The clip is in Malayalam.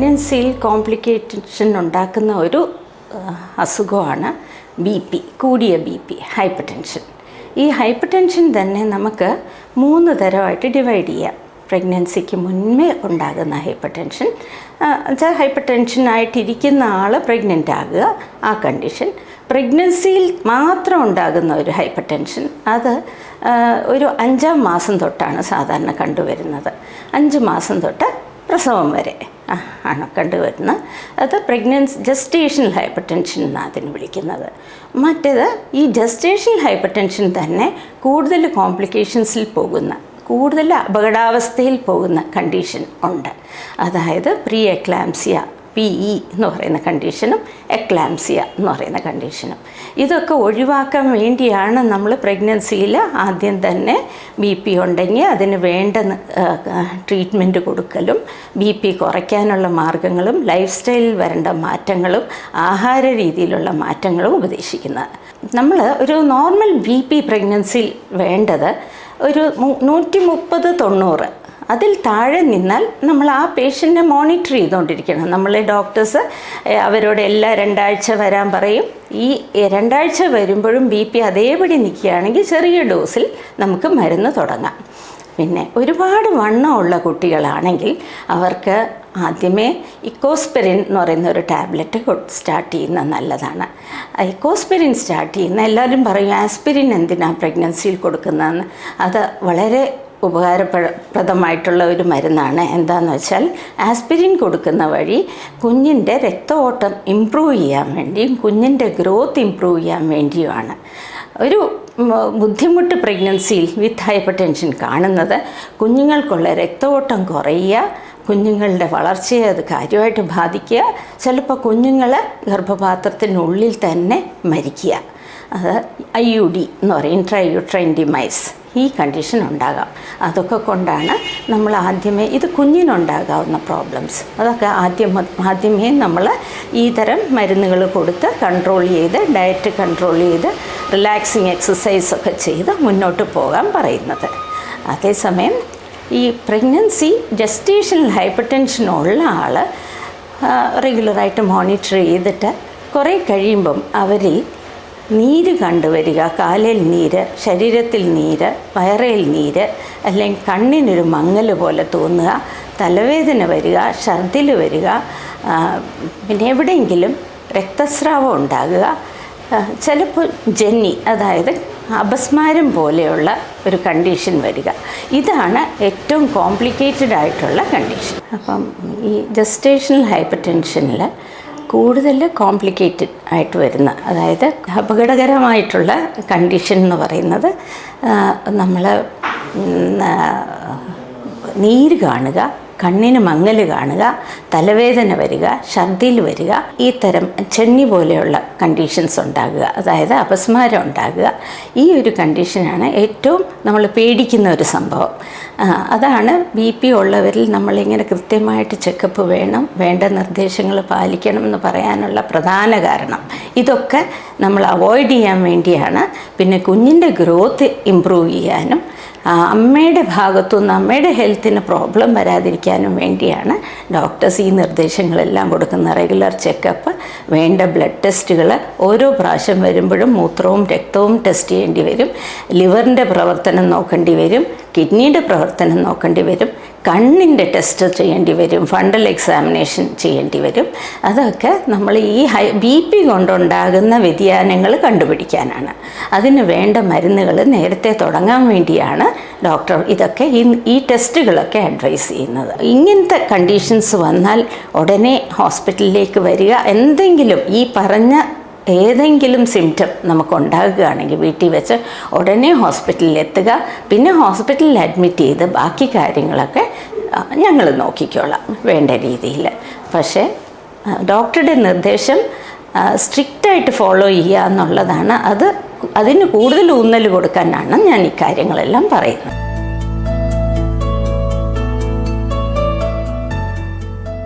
പ്രഗ്നൻസിയിൽ കോംപ്ലിക്കേഷൻ ഉണ്ടാക്കുന്ന ഒരു അസുഖമാണ് BP, കൂടിയ BP, ഹൈപ്പർ ടെൻഷൻ. ഈ ഹൈപ്പർ ടെൻഷൻ തന്നെ നമുക്ക് 3 തരമായിട്ട് ഡിവൈഡ് ചെയ്യാം. പ്രഗ്നൻസിക്ക് മുൻപേ ഉണ്ടാകുന്ന ഹൈപ്പർ ടെൻഷൻ, ഹൈപ്പർ ടെൻഷനായിട്ടിരിക്കുന്ന ആൾ പ്രഗ്നൻ്റ് ആകുക, ആ കണ്ടീഷൻ. പ്രഗ്നൻസിയിൽ മാത്രം ഉണ്ടാകുന്ന ഒരു ഹൈപ്പർ ടെൻഷൻ, അത് ഒരു 5-ാം മാസം തൊട്ടാണ് സാധാരണ കണ്ടുവരുന്നത്. 5 മാസം തൊട്ട് പ്രസവം വരെ ആണ് കണ്ടുവരുന്നത്. അത് ജസ്റ്റേഷണൽ ഹൈപ്പർ ടെൻഷൻ എന്നാണ് അതിന് വിളിക്കുന്നത്. മറ്റേത് ഈ ജസ്റ്റേഷണൽ ഹൈപ്പർ ടെൻഷൻ തന്നെ കൂടുതൽ കോംപ്ലിക്കേഷൻസിൽ പോകുന്ന, കൂടുതൽ അപകടാവസ്ഥയിൽ പോകുന്ന കണ്ടീഷൻ ഉണ്ട്. അതായത് പ്രീ എക്ലാംസിയ, PE എന്ന് പറയുന്ന കണ്ടീഷനും എക്ലാംസിയ എന്ന് പറയുന്ന കണ്ടീഷനും. ഇതൊക്കെ ഒഴിവാക്കാൻ വേണ്ടിയാണ് നമ്മൾ പ്രഗ്നൻസിയിൽ ആദ്യം തന്നെ BP ഉണ്ടെങ്കിൽ അതിന് വേണ്ട ട്രീറ്റ്മെൻറ്റ് കൊടുക്കലും BP കുറയ്ക്കാനുള്ള മാർഗങ്ങളും ലൈഫ് സ്റ്റൈലിൽ വരേണ്ട മാറ്റങ്ങളും ആഹാര രീതിയിലുള്ള മാറ്റങ്ങളും ഉപദേശിക്കുന്നത്. നമ്മൾ ഒരു നോർമൽ BP പ്രഗ്നൻസിയിൽ വേണ്ടത് ഒരു 130-90. അതിൽ താഴെ നിന്നാൽ നമ്മൾ ആ പേഷ്യൻറ്റിനെ മോണിറ്റർ ചെയ്തുകൊണ്ടിരിക്കണം. നമ്മളെ ഡോക്ടേഴ്സ് അവരോട് എല്ലാ 2 ആഴ്ച വരാൻ പറയും. ഈ 2 ആഴ്ച വരുമ്പോഴും BP അതേപടി നിൽക്കുകയാണെങ്കിൽ ചെറിയ ഡോസിൽ നമുക്ക് മരുന്ന് തുടങ്ങാം. പിന്നെ ഒരുപാട് വണ്ണമുള്ള കുട്ടികളാണെങ്കിൽ അവർക്ക് ആദ്യമേ ഇക്കോസ്പെറിൻ എന്ന് പറയുന്ന ഒരു ടാബ്ലറ്റ് സ്റ്റാർട്ട് ചെയ്യുന്നത് നല്ലതാണ്. ഇക്കോസ്പെറിൻ സ്റ്റാർട്ട് ചെയ്യുന്ന എല്ലാവരും പറയും ആസ്പിരിൻ എന്തിനാണ് പ്രഗ്നൻസിയിൽ കൊടുക്കുന്നതെന്ന്. അത് വളരെ ഉപകാരപ്രദമായിട്ടുള്ള ഒരു മരുന്നാണ്. എന്താണെന്ന് വെച്ചാൽ ആസ്പിരിൻ കൊടുക്കുന്ന വഴി കുഞ്ഞിൻ്റെ രക്തഓട്ടം ഇമ്പ്രൂവ് ചെയ്യാൻ വേണ്ടിയും കുഞ്ഞിൻ്റെ ഗ്രോത്ത് ഇമ്പ്രൂവ് ചെയ്യാൻ വേണ്ടിയുമാണ്. ഒരു ബുദ്ധിമുട്ട് പ്രഗ്നൻസിയിൽ വിത്ത് ഹൈപ്പർ ടെൻഷൻ കാണുന്നത് കുഞ്ഞുങ്ങൾക്കുള്ള രക്തഓട്ടം കുറയുക, കുഞ്ഞുങ്ങളുടെ വളർച്ചയെ അത് കാര്യമായിട്ട് ബാധിക്കുക, ചിലപ്പോൾ കുഞ്ഞുങ്ങൾ ഗർഭപാത്രത്തിനുള്ളിൽ തന്നെ മരിക്കുക. അത് IUD എന്ന് പറയും, ഇൻട്രായൂട്രൈൻ ഡിമൈസ്. ഈ കണ്ടീഷൻ ഉണ്ടാകാം. അതൊക്കെ കൊണ്ടാണ് നമ്മൾ ആദ്യമേ ഇത് കുഞ്ഞിനുണ്ടാകാവുന്ന പ്രോബ്ലംസ് അതൊക്കെ ആദ്യമേ നമ്മൾ ഈ തരം മരുന്നുകൾ കൊടുത്ത് കൺട്രോൾ ചെയ്ത്, ഡയറ്റ് കൺട്രോൾ ചെയ്ത്, റിലാക്സിങ് എക്സസൈസൊക്കെ ചെയ്ത് മുന്നോട്ട് പോകാൻ പറയുന്നത്. അതേസമയം ഈ പ്രഗ്നൻസി ജസ്റ്റേഷണൽ ഹൈപ്പർ ടെൻഷനുള്ള ആൾ റെഗുലറായിട്ട് മോണിറ്റർ ചെയ്തിട്ട് കുറേ കഴിയുമ്പം അവരിൽ നീര് കണ്ടുവരിക, കാലിൽ നീര്, ശരീരത്തിൽ നീര്, വയറിൽ നീര്, അല്ലെങ്കിൽ കണ്ണിനൊരു മങ്ങൽ പോലെ തോന്നുക, തലവേദന വരിക, ഛർദിൽ വരിക, പിന്നെ എവിടെയെങ്കിലും രക്തസ്രാവം ഉണ്ടാകുക, ചിലപ്പോൾ ജന്നി അതായത് അപസ്മാരം പോലെയുള്ള ഒരു കണ്ടീഷൻ വരിക. ഇതാണ് ഏറ്റവും കോംപ്ലിക്കേറ്റഡ് ആയിട്ടുള്ള കണ്ടീഷൻ. അപ്പം ഈ ജസ്റ്റേഷണൽ ഹൈപ്പർ ടെൻഷനിൽ കൂടുതൽ കോംപ്ലിക്കേറ്റഡ് ആയിട്ട് വരുന്ന, അതായത് അപകടകരമായിട്ടുള്ള കണ്ടീഷൻ എന്ന് പറയുന്നത് നമ്മൾ നീര് കാണുക, കണ്ണിന് മങ്ങൽ കാണുക, തലവേദന വരിക, ഛർദിൽ വരിക, ഈ തരം ചെന്നി പോലെയുള്ള കണ്ടീഷൻസ് ഉണ്ടാകുക, അതായത് അപസ്മാരം ഉണ്ടാകുക. ഈ ഒരു കണ്ടീഷനാണ് ഏറ്റവും നമ്മൾ പേടിക്കുന്ന ഒരു സംഭവം. അതാണ് BP ഉള്ളവരിൽ നമ്മളിങ്ങനെ കൃത്യമായിട്ട് ചെക്കപ്പ് വേണം, വേണ്ട നിർദ്ദേശങ്ങൾ പാലിക്കണം എന്ന് പറയാനുള്ള പ്രധാന കാരണം. ഇതൊക്കെ നമ്മൾ അവോയ്ഡ് ചെയ്യാൻ വേണ്ടിയാണ്. പിന്നെ കുഞ്ഞിൻ്റെ ഗ്രോത്ത് ഇമ്പ്രൂവ് ചെയ്യാനും അമ്മയുടെ ഭാഗത്തുനിന്ന് അമ്മയുടെ ഹെൽത്തിന് പ്രോബ്ലം വരാതിരിക്കാനും വേണ്ടിയാണ് ഡോക്ടേഴ്സ് ഈ നിർദ്ദേശങ്ങളെല്ലാം കൊടുക്കുന്ന. റെഗുലർ ചെക്കപ്പ്, വേണ്ട ബ്ലഡ് ടെസ്റ്റുകൾ, ഓരോ പ്രാവശ്യം വരുമ്പോഴും മൂത്രവും രക്തവും ടെസ്റ്റ് ചെയ്യേണ്ടി വരും, ലിവറിൻ്റെ പ്രവർത്തനം നോക്കേണ്ടി വരും, കിഡ്നിയുടെ പ്രവർത്തനം നോക്കേണ്ടി വരും, കണ്ണിൻ്റെ ടെസ്റ്റ് ചെയ്യേണ്ടി വരും, ഫണ്ടൽ എക്സാമിനേഷൻ ചെയ്യേണ്ടി വരും. അതൊക്കെ നമ്മൾ ഈ BP കൊണ്ടുണ്ടാകുന്ന വ്യതിയാനങ്ങൾ കണ്ടുപിടിക്കാനാണ്. അതിന് വേണ്ട മരുന്നുകൾ നേരത്തെ തുടങ്ങാൻ വേണ്ടിയാണ് ഡോക്ടർ ഇതൊക്കെ ഈ ടെസ്റ്റുകളൊക്കെ അഡ്വൈസ് ചെയ്യുന്നത്. ഇങ്ങനത്തെ കണ്ടീഷൻസ് വന്നാൽ ഉടനെ ഹോസ്പിറ്റലിലേക്ക് വരിക. എന്തെങ്കിലും ഈ പറഞ്ഞ ഏതെങ്കിലും സിംറ്റം നമുക്കുണ്ടാകുകയാണെങ്കിൽ വീട്ടിൽ വെച്ച് ഉടനെ ഹോസ്പിറ്റലിൽ എത്തുക. പിന്നെ ഹോസ്പിറ്റലിൽ അഡ്മിറ്റ് ചെയ്ത് ബാക്കി കാര്യങ്ങളൊക്കെ ഞങ്ങൾ നോക്കിക്കോളാം വേണ്ട രീതിയിൽ. പക്ഷേ ഡോക്ടറുടെ നിർദ്ദേശം സ്ട്രിക്റ്റായിട്ട് ഫോളോ ചെയ്യുക എന്നുള്ളതാണ്. അതിന് കൂടുതൽ ഊന്നൽ കൊടുക്കാനാണ് ഞാൻ ഈ കാര്യങ്ങളെല്ലാം പറയുന്നത്.